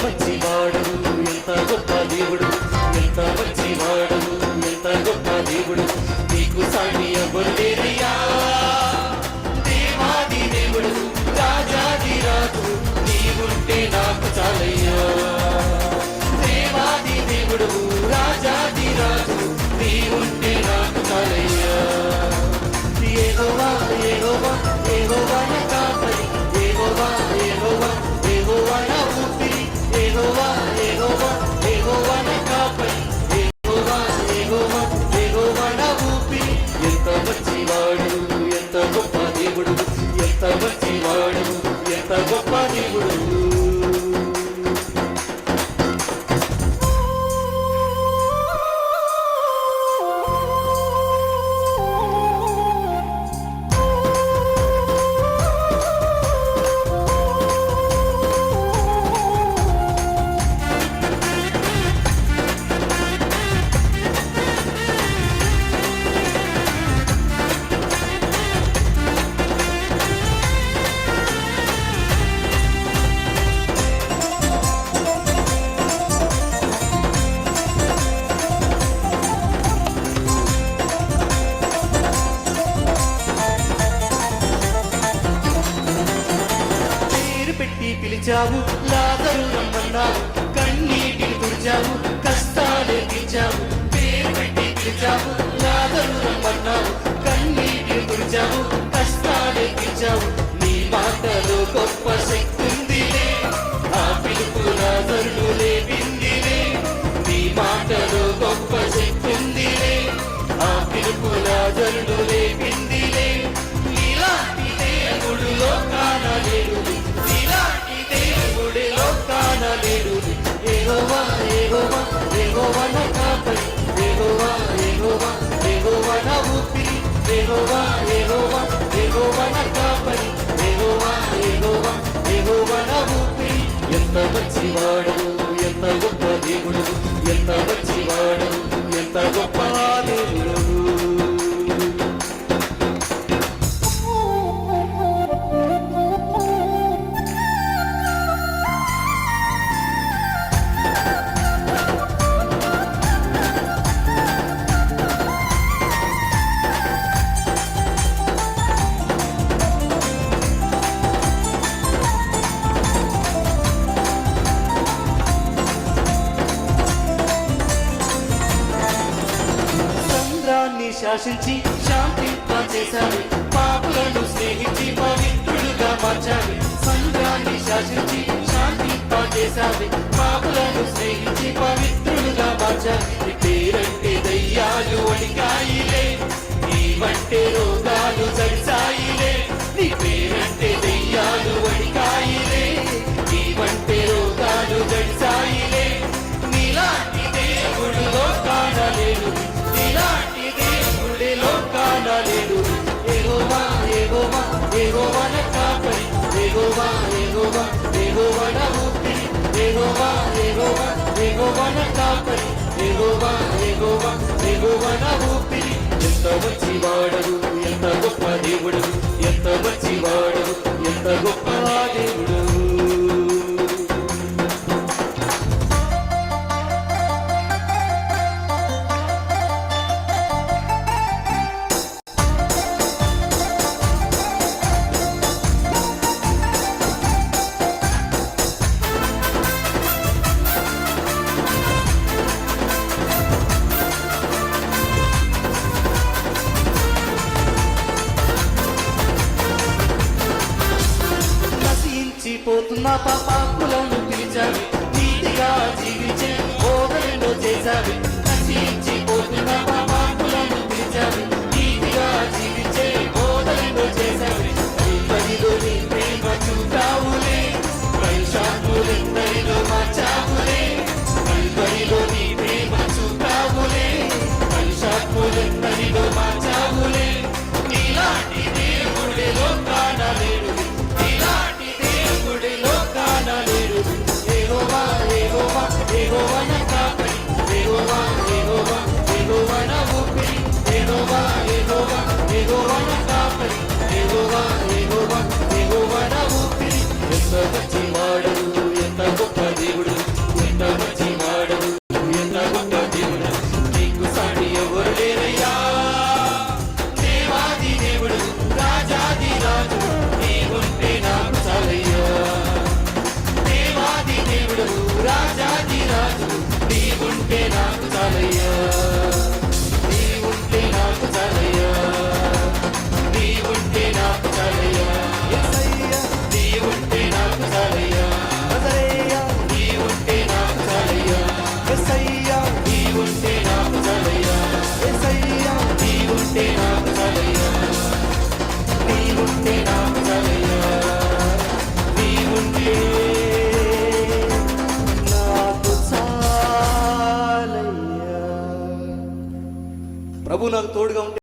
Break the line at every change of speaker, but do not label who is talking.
మంచివాడు, ఎంత గొప్ప దేవుడు, ఎంత మంచివాడు, ఎంత గొప్ప దేవుడు, నీకు సాటి ఎవరు లేరయ్యా. దేవాది దేవుడు, రాజాది రాజు, నీవుంటే నాకు చాలయ్యా. దేవాది దేవుడు, రాజాది రాజు, నీవుంటే నాకు చాలయ్యా. యెహోవా యెహోవా యెహోవా నా కాపరి, యెహోవా యెహోవా యెహోవా నా ఊపిరి, యెహోవా యెహోవా యెహోవా నా కాపరి, యెహోవా యెహోవా యెహోవా నా ఊపిరి. ఎంత మంచివాడు, ఎంత గొప్ప దేవుడు, ఎంత మంచివాడు, ఎంత గొప్ప దేవుడు. పిలిచావు, లాజరు రమ్మన్నావు, కన్నీటిని తుడిచావు, కష్టాలే తీర్చావు. పేరు పెట్టి పిలిచావు, లాజరు రమ్మన్నావు, కన్నీటిని తుడిచావు, కష్టాలే తీర్చావు. నీ మాటలో గొప్ప శక్తి ఉందిలే, ఆ పిలుపు లాజరును లేపిందిలే. నీ మాటలో గొప్ప శక్తి ఉందిలే, ఆ పిలుపు లాజరును లేపిందిలే. ఇలాంటి దేవుడు లోకాన లేడు, దేవుడిలో కానలేడు. యెహోవా యెహోవా యెహోవా నా కాపరి, యెహోవా యెహోవా యెహోవా నా ఊపిరి, యెహోవా యెహోవా యెహోవా నా కాపరి, యెహోవా యెహోవా యెహోవా నా ఊపిరి. ఎంత మంచివాడు, ఎంత గొప్ప దేవుడు, ఎంత మంచివాడు, ఎంత గొప్ప దేవుడు. శాసించి శాంతింపచేశాడు, పాపులను స్నేహించి పవిత్రుడుగా మార్చాడు. సంద్రాన్ని శాసించి శాంతింపచేశాడు, పాపులను స్నేహించి పవిత్రుడుగా మార్చాడు. నీ పేరంటే దయ్యాలు వణికాయిలే, నీవంటే రోగాలు జడిసాయిలే. నీ పేరంటే దయ్యాలు వణికాయిలే, నీవంటే రోగాలు జడిసాయిలే. నీలాంటి దేవుడు లోకానలేడు, నీలాంటి దేవుడిలో కానలేడు. యెహోవా యెహోవా యెహోవా నా కాపరి, యెహోవా యెహోవా యెహోవా నా ఊపిరి, యెహోవా యెహోవా యెహోవా నా కాపరి, యెహోవా యెహోవా యెహోవా నా ఊపిరి. ఎంత మంచివాడవు, ఎంత గొప్ప దేవుడు, ఎంత మంచివాడవు, ఎంత గొప్ప దేవుడు. పోతున్న పాపాకులను పిలిచాడు, నీతిగా జీవించే బోధనలో చేశాడు. నశించిపోతున్న పాపాకులను పిలిచాడు, నీతిగా జీవించే బోధనలో చేశాడు. కల్వరిలో నీ ప్రేమ చూపావులే, కలుషాత్ములెందరిలో మార్చావులే. కల్వరిలో నీ ప్రేమ చూపావులే, కలుషాత్ములెందరిలో మార్చావులే. నీలాంటి దేవుడిలో కానలేడు, నీలాంటి దేవుడిలో కానలేడు. యెహోవా యెహోవా యెహోవా నా కాపరి, యెహోవా యెహోవా యెహోవా నా ఊపిరి, యెహోవా యెహోవా యెహోవా నా కాపరి, యెహోవా యెహోవా యెహోవా నా ఊపిరి. ఎంత మంచివాడు, ఎంత గొప్ప దేవుడు, నీవుంటే నాకు చాలయ్యా యేసయ్యా నీవుంటే నాకు చాలయ్యా నీవుంటే నాకు చాలయ్యా నీవుంటే నాకు చాలయ్యా. ప్రభు నాకు తోడుగా ఉంటే